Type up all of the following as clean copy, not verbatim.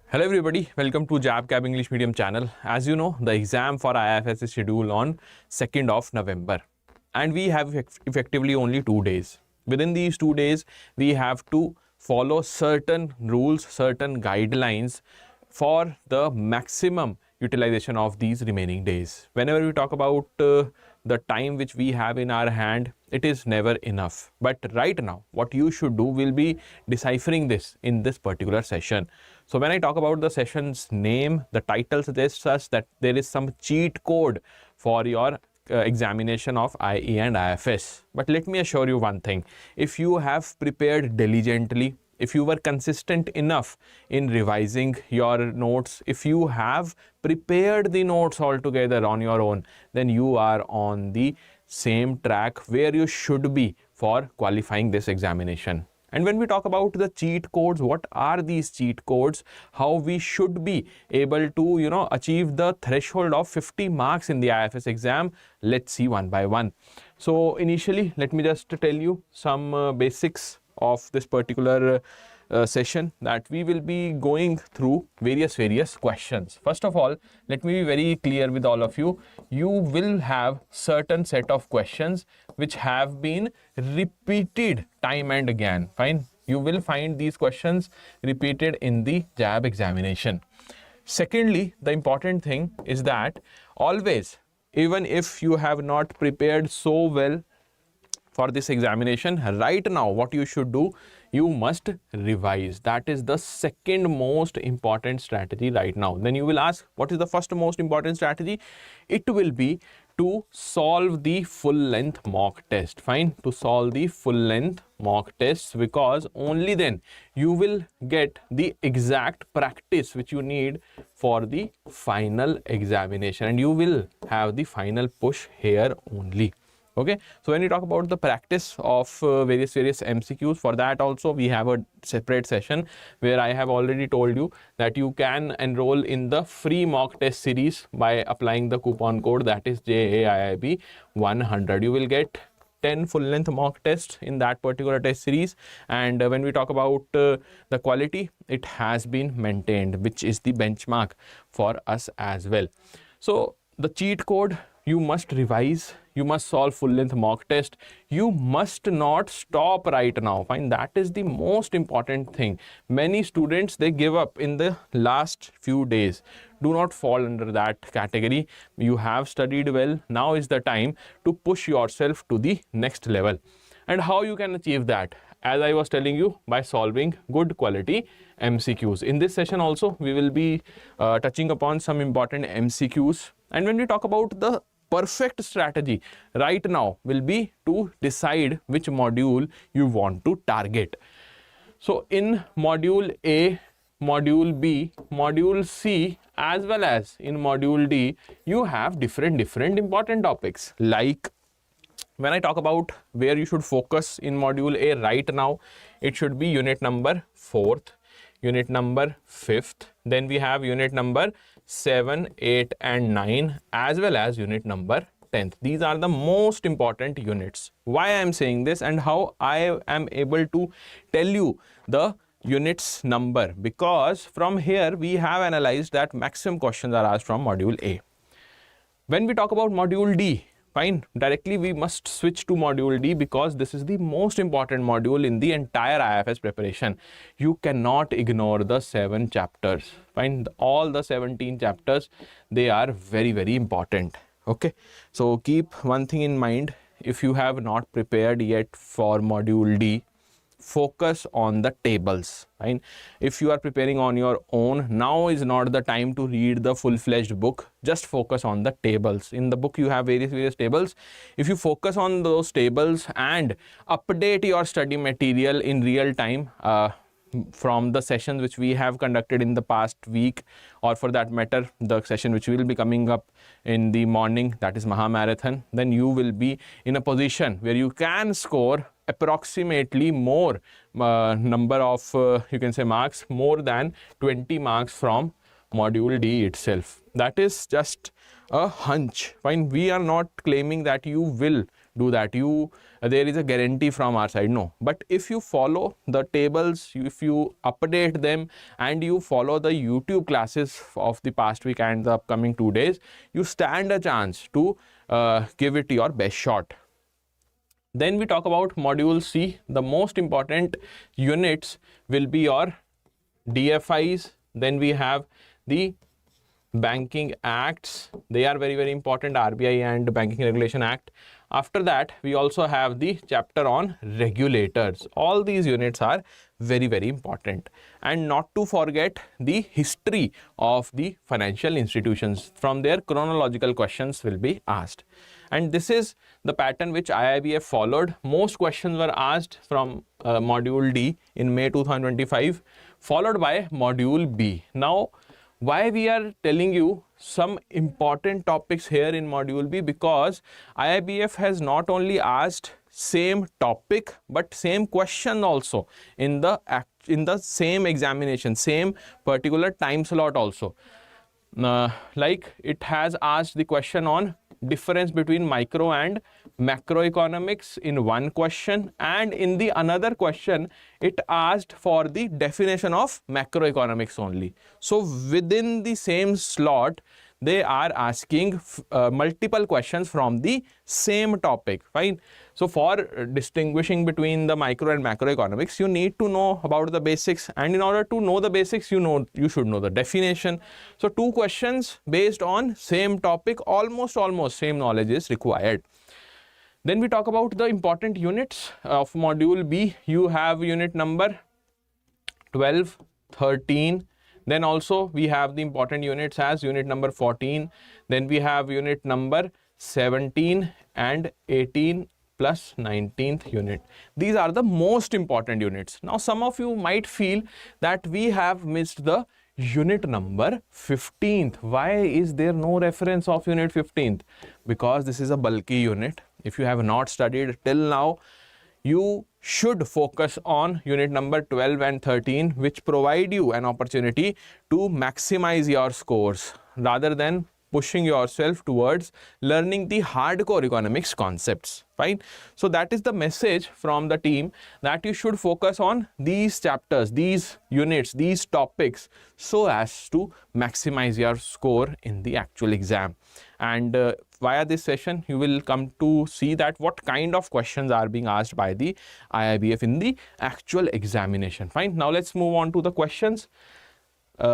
Hello everybody, welcome to JAIIB CAIIB English Medium channel. As you know, the exam for IFS is scheduled on 2nd of November and we have effectively only 2 days. Within these 2 days, we have to follow certain rules, certain guidelines for the maximum utilization of these remaining days. Whenever we talk about the time which we have in our hand, it is never enough. But right now, what you should do will be deciphering this in this particular session. So when I talk about the session's name, the title suggests us that there is some cheat code for your examination of IE and IFS. But let me assure you one thing, if you have prepared diligently, if you were consistent enough in revising your notes, if you have prepared the notes altogether on your own, then you are on the same track where you should be for qualifying this examination. And when we talk about the cheat codes, what are these cheat codes? How we should be able to, achieve the threshold of 50 marks in the IFS exam? Let's see one by one. So initially, let me just tell you some basics of this particular session, that we will be going through various questions. First of all, let me be very clear with all of you. You will have certain set of questions which have been repeated time and again. Fine. You will find these questions repeated in the JAIIB examination. Secondly, the important thing is that always, even if you have not prepared so well for this examination, right now what you should do, you must revise. That is the second most important strategy right now. Then you will ask, what is the first most important strategy? It will be to solve the full length mock test. Fine, to solve the full length mock tests, because only then you will get the exact practice which you need for the final examination, and you will have the final push here only. Okay, so when you talk about the practice of various MCQs, for that also we have a separate session where I have already told you that you can enroll in the free mock test series by applying the coupon code, that is JAIIB 100. You will get 10 full length mock tests in that particular test series. And when we talk about the quality, it has been maintained, which is the benchmark for us as well. So the cheat code, you must revise, you must solve full length mock test, you must not stop right now. Fine, that is the most important thing. Many students, they give up in the last few days. Do not fall under that category. You have studied well, now is the time to push yourself to the next level. And how you can achieve that? As I was telling you, by solving good quality MCQs. In this session also, we will be touching upon some important MCQs. And when we talk about the perfect strategy right now will be to decide which module you want to target. So in module A, module B, module C, as well as in module D, you have different important topics. Like when I talk about where you should focus in module A right now, it should be unit number 4th, unit number 5th, then we have unit number 7, 8 and 9, as well as unit number 10th. These are the most important units. Why I am saying this and how I am able to tell you the units number, because from here we have analyzed that maximum questions are asked from module A. When we talk about module D, fine, directly we must switch to module D, because this is the most important module in the entire IFS preparation. You cannot ignore the 7 chapters. Fine, all the 17 chapters, they are very important. Okay, so keep one thing in mind. If you have not prepared yet for module D, focus on the tables. Fine, if you are preparing on your own, now is not the time to read the full-fledged book. Just focus on the tables. In the book you have various tables. If you focus on those tables and update your study material in real time from the sessions which we have conducted in the past week, or for that matter the session which will be coming up in the morning, that is Maha Marathon, then you will be in a position where you can score approximately more number of you can say marks, more than 20 marks from module D itself. That is just a hunch. Fine, we are not claiming that you will do that. There is a guarantee from our side, no. But if you follow the tables, if you update them, and you follow the YouTube classes of the past week and the upcoming 2 days, you stand a chance to give it your best shot. Then we talk about module C. The most important units will be your DFIs. Then we have the banking acts. They are very, very important, RBI and Banking Regulation Act. After that, we also have the chapter on regulators. All these units are very, very important. And not to forget the history of the financial institutions. From there, chronological questions will be asked. And this is the pattern which IIBF followed. Most questions were asked from module D in May 2025, followed by module B. Now, why we are telling you some important topics here in module B? Because IIBF has not only asked same topic but same question also in the same examination, same particular time slot also. Like it has asked the question on difference between micro and macroeconomics in one question, and in the another question it asked for the definition of macroeconomics only. So within the same slot they are asking multiple questions from the same topic. Fine. So for distinguishing between the micro and macroeconomics, you need to know about the basics, and in order to know the basics, you should know the definition. So 2 questions based on same topic, almost same knowledge is required. Then we talk about the important units of module B. You have unit number 12, 13. Then also we have the important units as unit number 14. Then we have unit number 17 and 18 plus 19th unit. These are the most important units. Now some of you might feel that we have missed the unit number 15th. Why is there no reference of unit 15th? Because this is a bulky unit. If you have not studied till now, you should focus on unit number 12 and 13, which provide you an opportunity to maximize your scores rather than pushing yourself towards learning the hardcore economics concepts. Fine. So that is the message from the team, that you should focus on these chapters, these units, these topics, so as to maximize your score in the actual exam. And via this session, you will come to see that what kind of questions are being asked by the IIBF in the actual examination. Fine. Now let's move on to the questions.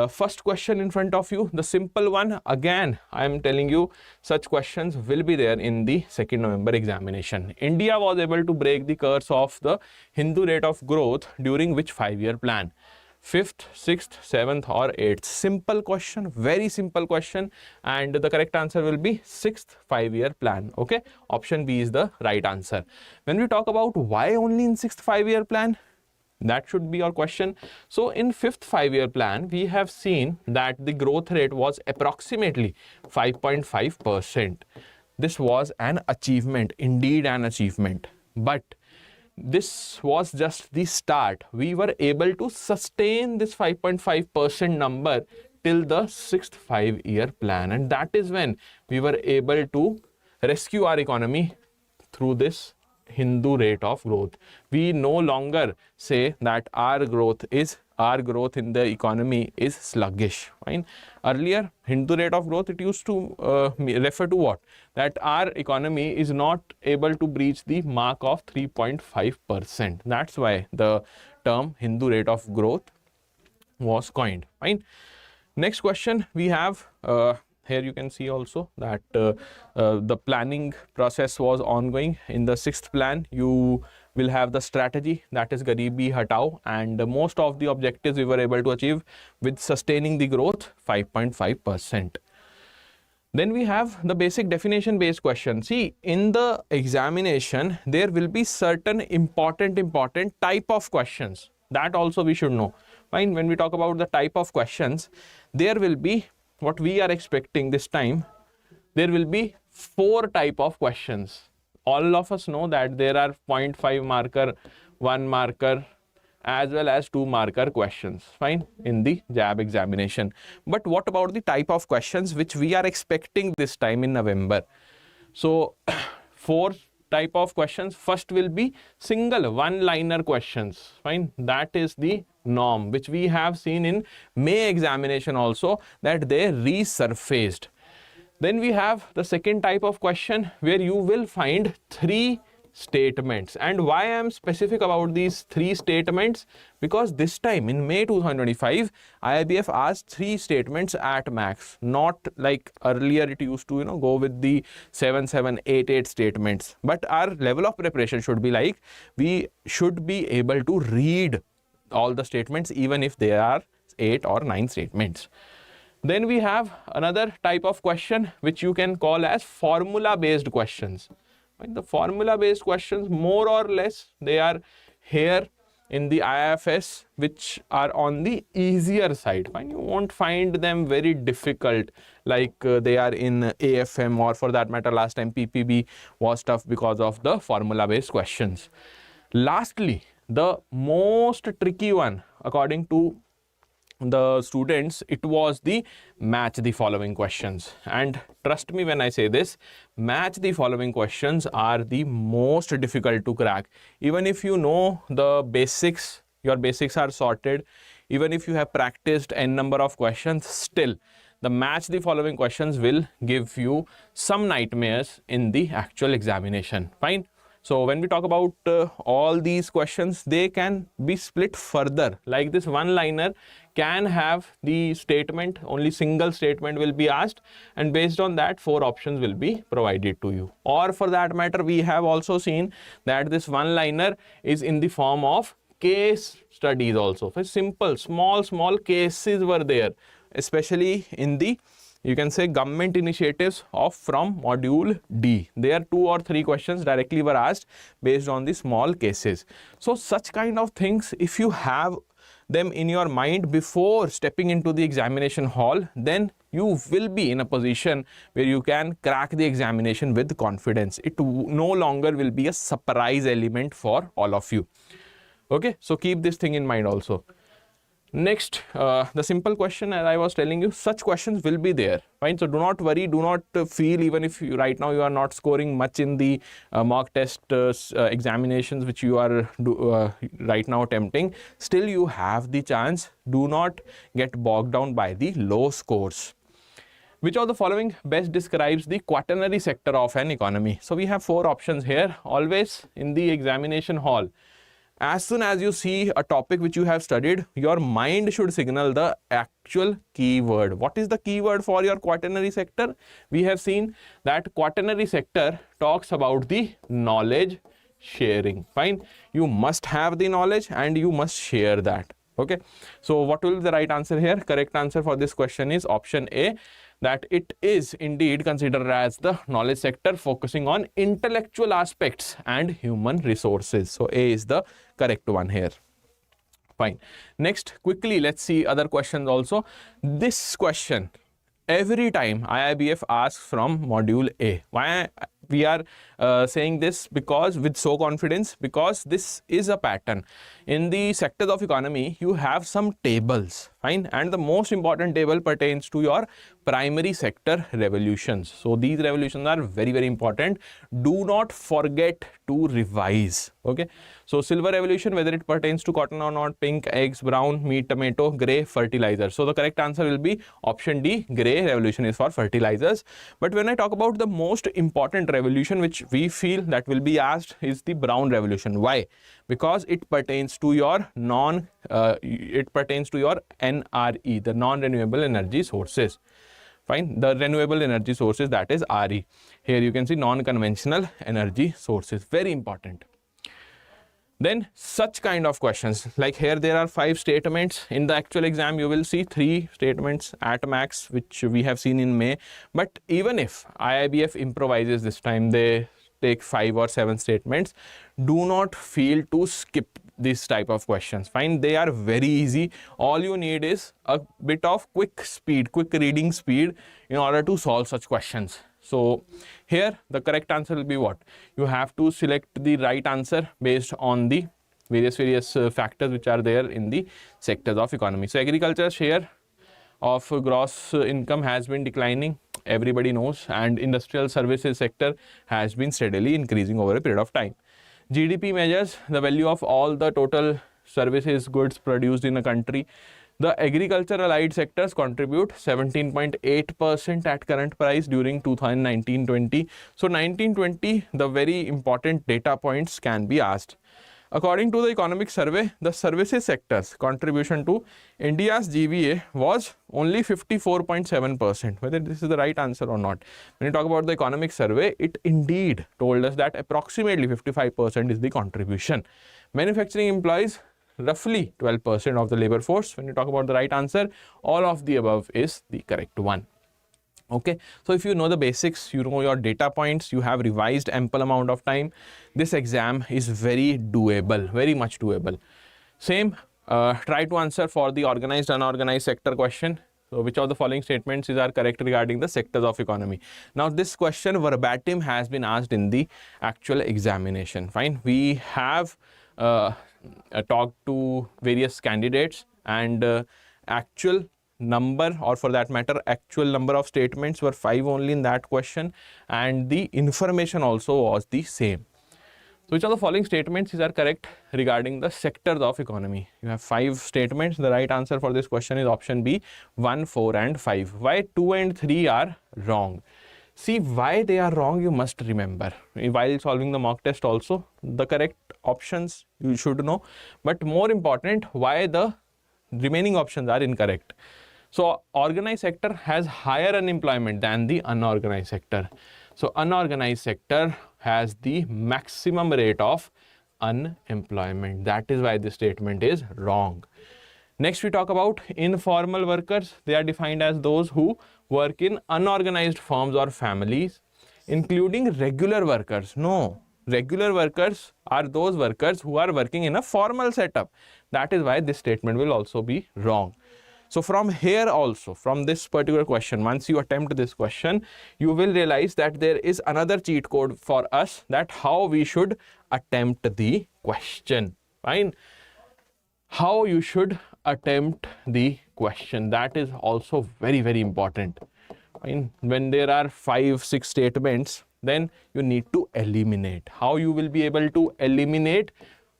First question in front of you, the simple one. Again, I am telling you, such questions will be there in the 2nd November examination. India was able to break the curse of the Hindu rate of growth during which 5-year plan? 5th, 6th, 7th or 8th? Simple question, very simple question, and the correct answer will be 6th 5-year plan. Okay, option B is the right answer. When we talk about why only in 6th 5-year plan, that should be your question. So in 5th 5-year plan, we have seen that the growth rate was approximately 5.5%. This was an achievement, indeed an achievement. But this was just the start. We were able to sustain this 5.5% number till the 6th 5-year plan. And that is when we were able to rescue our economy through this Hindu rate of growth. We no longer say that our growth in the economy is sluggish. Fine. Earlier, Hindu rate of growth, it used to refer to what? That our economy is not able to breach the mark of 3.5%. That's why the term Hindu rate of growth was coined. Fine. Next question we have. Here you can see also that the planning process was ongoing. In the 6th plan, you will have the strategy, that is Garibi Hatao, and most of the objectives we were able to achieve with sustaining the growth 5.5%. Then we have the basic definition based question. See, in the examination, there will be certain important type of questions. That also we should know. Fine. When we talk about the type of questions, there will be, what we are expecting this time, there will be 4 type of questions. All of us know that there are 0.5 marker, 1 marker, as well as 2 marker questions. Fine, in the JAIIB examination. But what about the type of questions which we are expecting this time in November? So 4 type of questions. First will be single one-liner questions. Fine, that is the norm which we have seen in May examination also, that they resurfaced. Then we have the second type of question where you will find 3 statements. And why I am specific about these 3 statements? Because this time in May 2025, IIBF asked 3 statements at max, not like earlier it used to, go with the 7, 7, 8, 8 statements. But our level of preparation should be like, we should be able to read all the statements even if there are 8 or 9 statements. Then we have another type of question which you can call as formula based questions. The formula based questions, more or less, they are here in the IFS, which are on the easier side. Fine, you won't find them very difficult like they are in AFM, or for that matter last time PPB was tough because of the formula based questions. Lastly, the most tricky one according to the students, it was the match the following questions. And trust me when I say this, match the following questions are the most difficult to crack. Even if you know the basics, your basics are sorted, even if you have practiced n number of questions, still the match the following questions will give you some nightmares in the actual examination. Fine. So when we talk about all these questions, they can be split further. Like this one-liner can have the statement, only single statement will be asked, and based on that 4 options will be provided to you. Or for that matter, we have also seen that this one-liner is in the form of case studies also. For simple, small cases were there, especially in the, you can say, government initiatives from module D. There 2 or 3 questions directly were asked based on the small cases. So such kind of things, if you have them in your mind before stepping into the examination hall, then you will be in a position where you can crack the examination with confidence. It no longer will be a surprise element for all of you. Okay, so keep this thing in mind also. Next, the simple question, as I was telling you, such questions will be there. Fine. So do not worry, do not feel, even if you, right now you are not scoring much in the mock test examinations which you are right now attempting, still you have the chance. Do not get bogged down by the low scores. Which of the following best describes the quaternary sector of an economy? So we have 4 options here. Always in the examination hall, as soon as you see a topic which you have studied, your mind should signal the actual keyword. What is the keyword for your quaternary sector? We have seen that quaternary sector talks about the knowledge sharing. Fine. You must have the knowledge and you must share that. Okay. So what will be the right answer here? Correct answer for this question is option A, that it is indeed considered as the knowledge sector focusing on intellectual aspects and human resources. So A is the correct one here. Fine. Next, quickly let's see other questions also. This question, every time IIBF asks from module A. Why we are saying this because with so confidence, because this is a pattern. In the sectors of economy, you have some tables, fine, and the most important table pertains to your primary sector revolutions. So these revolutions are very, very important. Do not forget to revise. Okay. So silver revolution, whether it pertains to cotton or not, pink, eggs, brown, meat, tomato, gray, fertilizer. So the correct answer will be option D, gray revolution is for fertilizers. But when I talk about the most important revolution which we feel that will be asked is the brown revolution. Why? Because it pertains to your NRE, the non-renewable energy sources. Fine, the renewable energy sources, that is RE. Here you can see non-conventional energy sources, very important. Then such kind of questions, like here there are 5 statements. In the actual exam you will see 3 statements at max, which we have seen in May. But even if IIBF improvises this time, they take 5 or 7 statements, do not feel to skip this type of questions. Fine, they are very easy. All you need is a bit of quick reading speed in order to solve such questions. So here the correct answer will be what? You have to select the right answer based on the various factors which are there in the sectors of economy. So agriculture share of gross income has been declining. everybody knows, and industrial services sector has been steadily increasing over a period of time. GDP measures the value of all the total services goods produced in a country. The agricultural allied sectors contribute 17.8% at current price during 2019-20. So 1920, the very important data points can be asked. According to the economic survey, the services sector's contribution to India's GVA was only 54.7%. Whether this is the right answer or not. When you talk about the economic survey, it indeed told us that approximately 55% is the contribution. Manufacturing employs roughly 12% of the labor force. When you talk about the right answer, all of the above is the correct one. Okay, so if you know the basics, you know your data points, you have revised ample amount of time, this exam is very doable, very much doable. Same, try to answer for the organized unorganized sector question. So which of the following statements are correct regarding the sectors of economy? Now this question verbatim has been asked in the actual examination. Fine, we have talked to various candidates, and actual number, or for that matter actual number of statements were 5 only in that question, and the information also was the same. So which of the following statements are correct regarding the sectors of economy? You have 5 statements. The right answer for this question is option B, 1, 4 and 5. Why 2 and 3 are wrong? See, why they are wrong you must remember. While solving the mock test also, the correct options you should know, but more important, why the remaining options are incorrect. So organized sector has higher unemployment than the unorganized sector. So unorganized sector has the maximum rate of unemployment. That is why this statement is wrong. Next we talk about informal workers. They are defined as those who work in unorganized firms or families, including regular workers. No, regular workers are those workers who are working in a formal setup. That is why this statement will also be wrong. So from here also, from this particular question, once you attempt this question, you will realize that there is another cheat code for us, that how we should attempt the question. Fine. How you should attempt the question, that is also very, very important. Fine. When there are 5, 6 statements, then you need to eliminate. How you will be able to eliminate?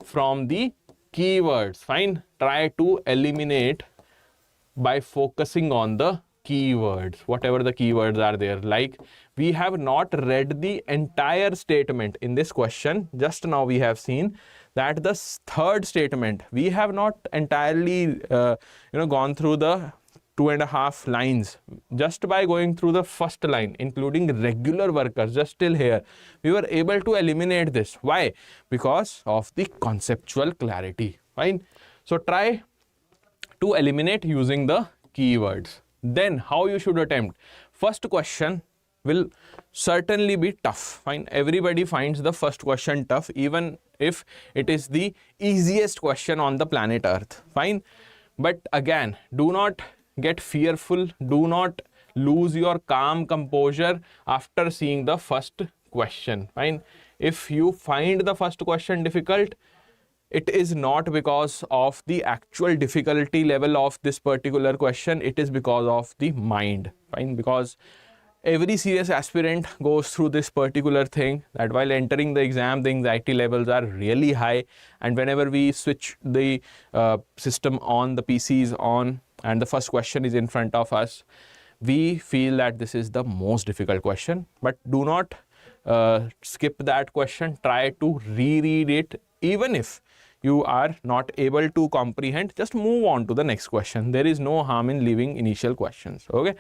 From the keywords. Fine. Try to eliminate by focusing on the keywords, whatever the keywords are there. Like, we have not read the entire statement in this question. Just now we have seen that the third statement, we have not entirely gone through the 2.5 lines. Just by going through the first line, including regular workers, just till here, we were able to eliminate this. Why? Because of the conceptual clarity. Fine. So try to eliminate using the keywords. Then how you should attempt? First question will certainly be tough. Fine. Everybody finds the first question tough, even if it is the easiest question on the planet Earth. Fine. But again, do not get fearful. Do not lose your calm composure after seeing the first question. Fine. If you find the first question difficult, it is not because of the actual difficulty level of this particular question. It is because of the mind. Fine. Because every serious aspirant goes through this particular thing, that while entering the exam, the anxiety levels are really high. And whenever we switch the system on, the PCs on, and the first question is in front of us, we feel that this is the most difficult question. But do not skip that question. Try to reread it. Even if you are not able to comprehend, just move on to the next question. There is no harm in leaving initial questions. Okay.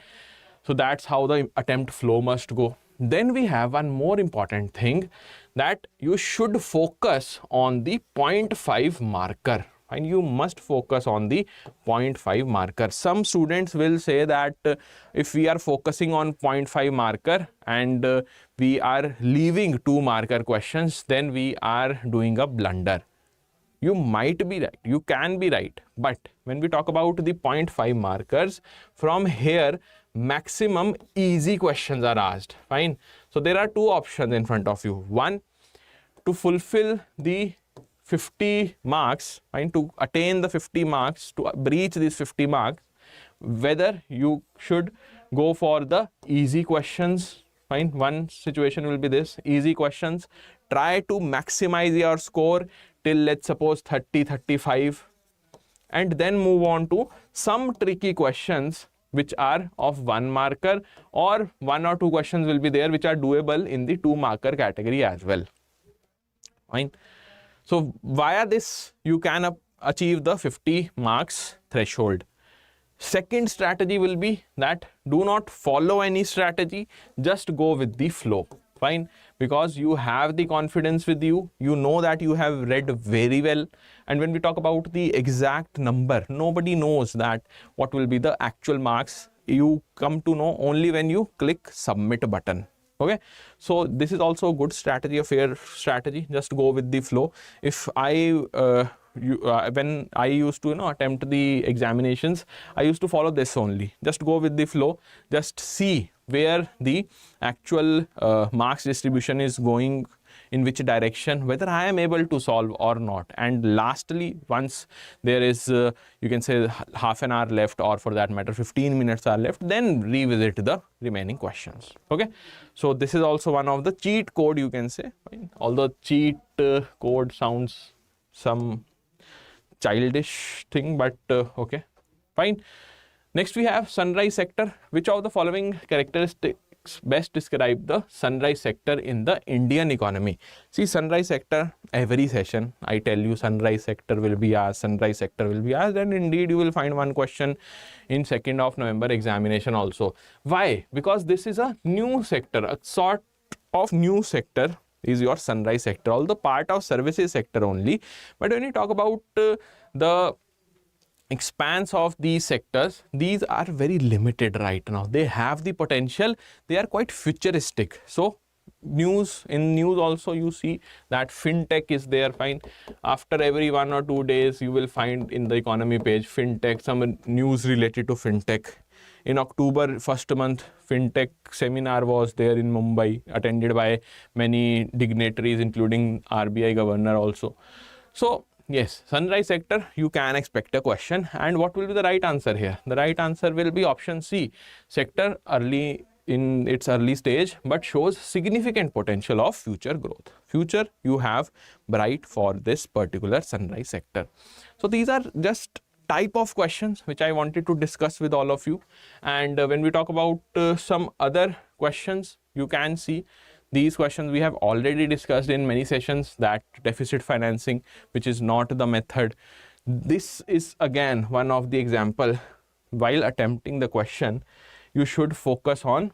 So that's how the attempt flow must go. Then we have one more important thing, that you should focus on the 0.5 marker. And you must focus on the 0.5 marker. Some students will say that if we are focusing on 0.5 marker and we are leaving 2 marker questions, then we are doing a blunder. You might be right, you can be right, but when we talk about the 0.5 markers, from here maximum easy questions are asked. Fine. So there are 2 options in front of you. One, to fulfill the 50 marks, fine, to attain the 50 marks, to breach these 50 marks, whether you should go for the easy questions. Fine, one situation will be this: easy questions. Try to maximize your score till, let's suppose, 30, 35, and then move on to some tricky questions which are of 1 marker, or 1 or 2 questions will be there which are doable in the 2 marker category as well. Fine. So via this you can achieve the 50 marks threshold. Second strategy will be that do not follow any strategy, just go with the flow. Fine, because you have the confidence with you, you know that you have read very well, and when we talk about the exact number, nobody knows that what will be the actual marks. You come to know only when you click submit button. Okay, so this is also a good strategy, a fair strategy. Just go with the flow. If when I used to attempt the examinations, I used to follow this only. Just go with the flow. Just see where the actual marks distribution is going, in which direction, whether I am able to solve or not. And lastly, once there is you can say half an hour left, or for that matter 15 minutes are left, then revisit the remaining questions. Okay, so this is also one of the cheat code, you can say. Although cheat code sounds some childish thing, but okay, fine. Next we have sunrise sector. Which of the following characteristics best describe the sunrise sector in the Indian economy? See, sunrise sector, every session I tell you sunrise sector will be asked, sunrise sector will be asked, and indeed you will find one question in 2nd of November examination also. Why? Because this is a new sector, a sort of new sector is your sunrise sector, although part of services sector only. But when you talk about the expanse of these sectors, these are very limited right now. They have the potential, they are quite futuristic. So in news also you see that fintech is there. Fine, after every 1 or 2 days you will find in the economy page fintech, some news related to fintech. In October first month, fintech seminar was there in Mumbai, attended by many dignitaries including RBI governor also. So yes, sunrise sector, you can expect a question. And what will be the right answer here? The right answer will be option C. Sector early in its early stage, but shows significant potential of future growth. Future you have bright for this particular sunrise sector. So these are just type of questions which I wanted to discuss with all of you. And when we talk about some other questions, you can see these questions we have already discussed in many sessions, that deficit financing, which is not the method. This is again one of the example. While attempting the question, you should focus on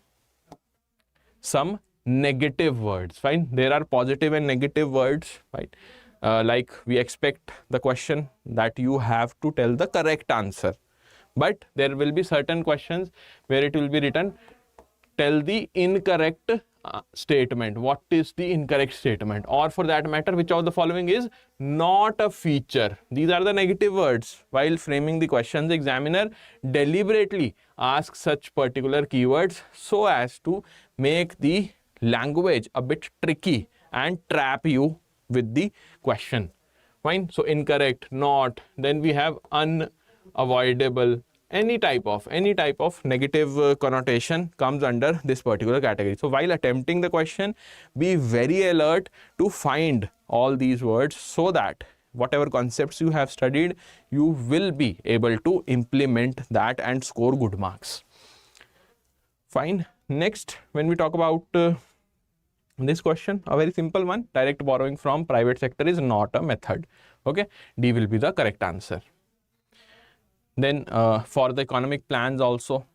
some negative words. Fine, there are positive and negative words, right? Like we expect the question that you have to tell the correct answer, but there will be certain questions where it will be written tell the incorrect statement. What is the incorrect statement? Or for that matter, which of the following is not a feature? These are the negative words. While framing the questions, the examiner deliberately asks such particular keywords so as to make the language a bit tricky and trap you with the question. Fine. So incorrect, not, then we have unavoidable. Any type of negative connotation comes under this particular category. So while attempting the question, be very alert to find all these words, so that whatever concepts you have studied, you will be able to implement that and score good marks. Fine. Next, when we talk about this question, a very simple one: direct borrowing from private sector is not a method. Okay, D will be the correct answer. Then for the economic plans also,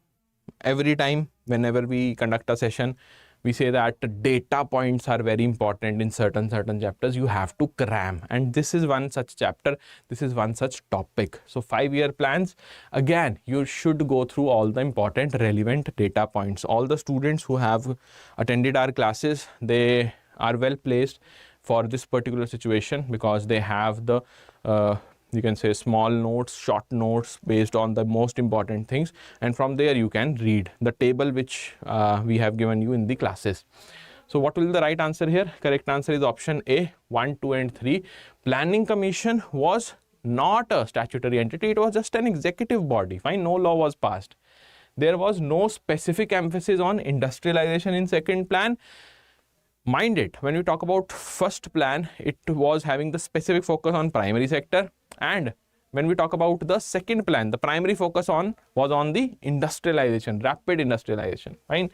every time whenever we conduct a session, we say that data points are very important in certain chapters. You have to cram, and this is one such chapter, this is one such topic. So 5-year plans, again you should go through all the important relevant data points. All the students who have attended our classes, they are well placed for this particular situation, because they have the you can say small notes, short notes based on the most important things, and from there you can read the table which we have given you in the classes. So what will be the right answer here? Correct answer is option A, 1, 2 and 3. Planning Commission was not a statutory entity, it was just an executive body. Fine, no law was passed. There was no specific emphasis on industrialization in second plan. Mind it, when we talk about first plan, it was having the specific focus on primary sector, and when we talk about the second plan, the primary focus was on the industrialization, rapid industrialization. Fine.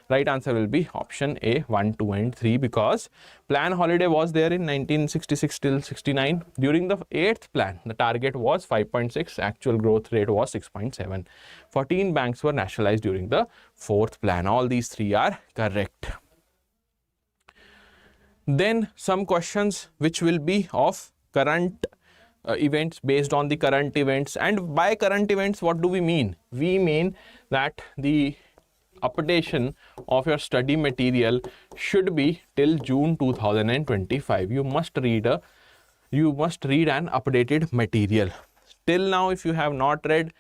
Right answer will be option A, 1, 2 and 3, because plan holiday was there in 1966 till 69. During the 8th plan, the target was 5.6, actual growth rate was 6.7. 14 banks were nationalized during the 4th plan. All these 3 are correct. Then some questions which will be of current events, based on the current events. And by current events, what do we mean? We mean that the updation of your study material should be till June 2025. You must read an updated material. Till now, if you have not read,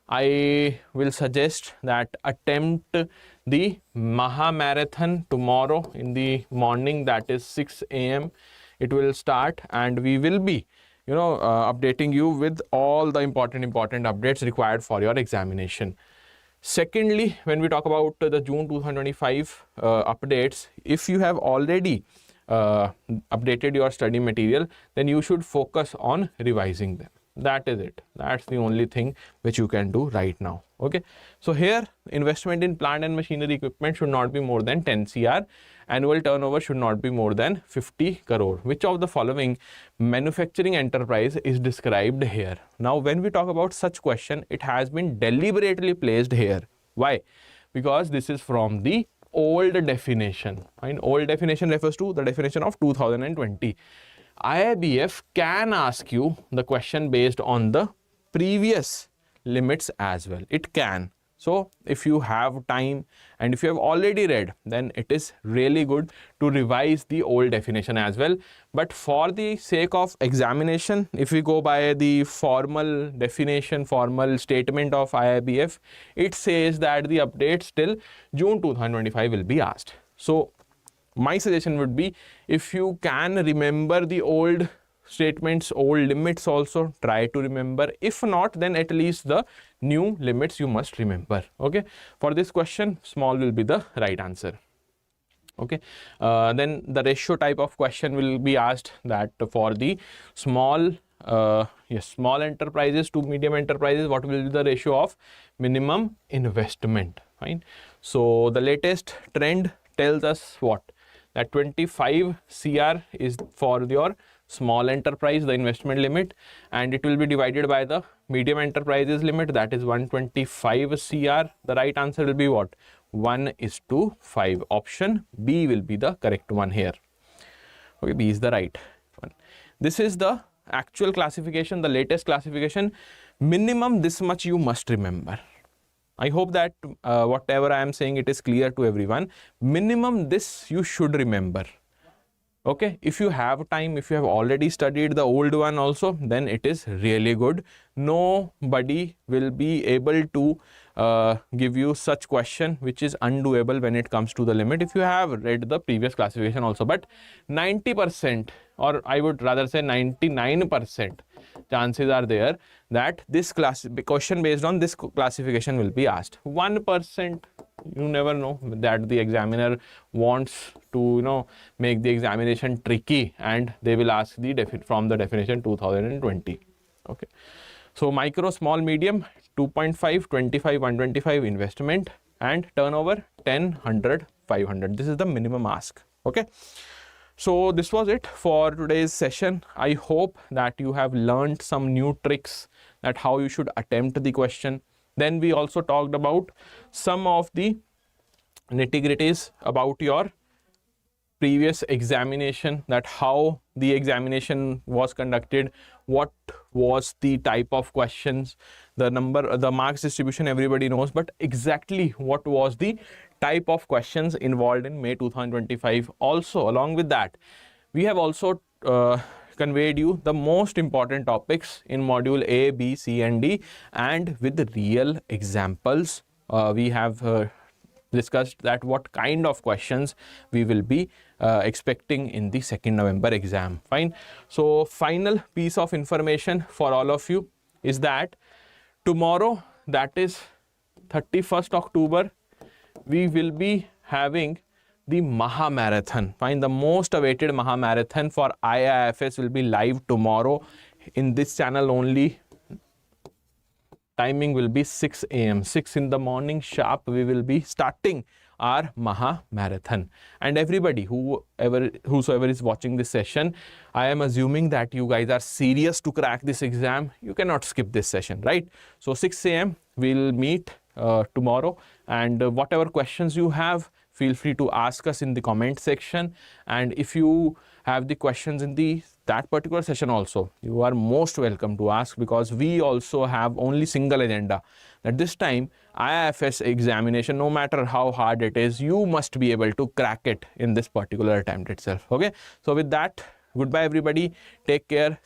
I will suggest that attempt the Maha Marathon tomorrow in the morning, that is 6 a.m. It will start, and we will be updating you with all the important updates required for your examination. Secondly, when we talk about the June 2025 updates, if you have already updated your study material, then you should focus on revising them. That is it. That's the only thing which you can do right now. Okay. So here, investment in plant and machinery equipment should not be more than 10 CR. Annual turnover should not be more than 50 crore. Which of the following manufacturing enterprise is described here? Now, when we talk about such question, it has been deliberately placed here. Why? Because this is from the old definition. And old definition refers to the definition of 2020. IIBF can ask you the question based on the previous limits as well. It can. So if you have time and if you have already read, then it is really good to revise the old definition as well. But for the sake of examination, if we go by the formal definition, formal statement of IIBF, it says that the updates till June 2025 will be asked. So my suggestion would be, if you can remember the old statements, old limits also, try to remember. If not, then at least the new limits you must remember. Okay. For this question, small will be the right answer. Okay. Then the ratio type of question will be asked, that for the small enterprises to medium enterprises, what will be the ratio of minimum investment? Fine. So the latest trend tells us what? That 25 CR is for your small enterprise, the investment limit, and it will be divided by the medium enterprises limit, that is 125 CR. The right answer will be what? 1:5. Option B will be the correct one here. Okay, B is the right one. This is the actual classification, the latest classification. Minimum this much you must remember. I hope that whatever I am saying, it is clear to everyone. Minimum this you should remember. Okay, if you have time, if you have already studied the old one also, then it is really good. Nobody will be able to give you such question which is undoable when it comes to the limit if you have read the previous classification also. But 90%, or I would rather say 99% chances are there that this question based on this classification will be asked. 1%, you never know, that the examiner wants to make the examination tricky, and they will ask the from the definition 2020. Okay, so micro, small, medium 2.5, 25, 125 investment, and turnover 10, 100, 500. This is the minimum ask. Okay. So this was it for today's session. I hope that you have learned some new tricks, that how you should attempt the question. Then we also talked about some of the nitty-gritties about your previous examination, that how the examination was conducted, what was the type of questions, the number, the marks distribution everybody knows, but exactly what was the type of questions involved in May 2025. Also, along with that, we have also conveyed you the most important topics in module A, B, C and D, and with real examples. We have discussed that what kind of questions we will be expecting in the 2nd November exam. Fine. So final piece of information for all of you is that tomorrow, that is 31st October, we will be having the Maha Marathon. Fine, the most awaited Maha Marathon for IIFS will be live tomorrow in this channel only. Timing will be 6 a.m. 6 in the morning sharp. We will be starting our Maha Marathon. And everybody, whosoever is watching this session, I am assuming that you guys are serious to crack this exam. You cannot skip this session, right? So 6 a.m. we'll meet tomorrow, and whatever questions you have, feel free to ask us in the comment section. And if you have the questions in that particular session also, you are most welcome to ask, because we also have only single agenda that this time IIFS examination, no matter how hard it is, you must be able to crack it in this particular attempt itself. Okay, so with that, goodbye everybody, take care,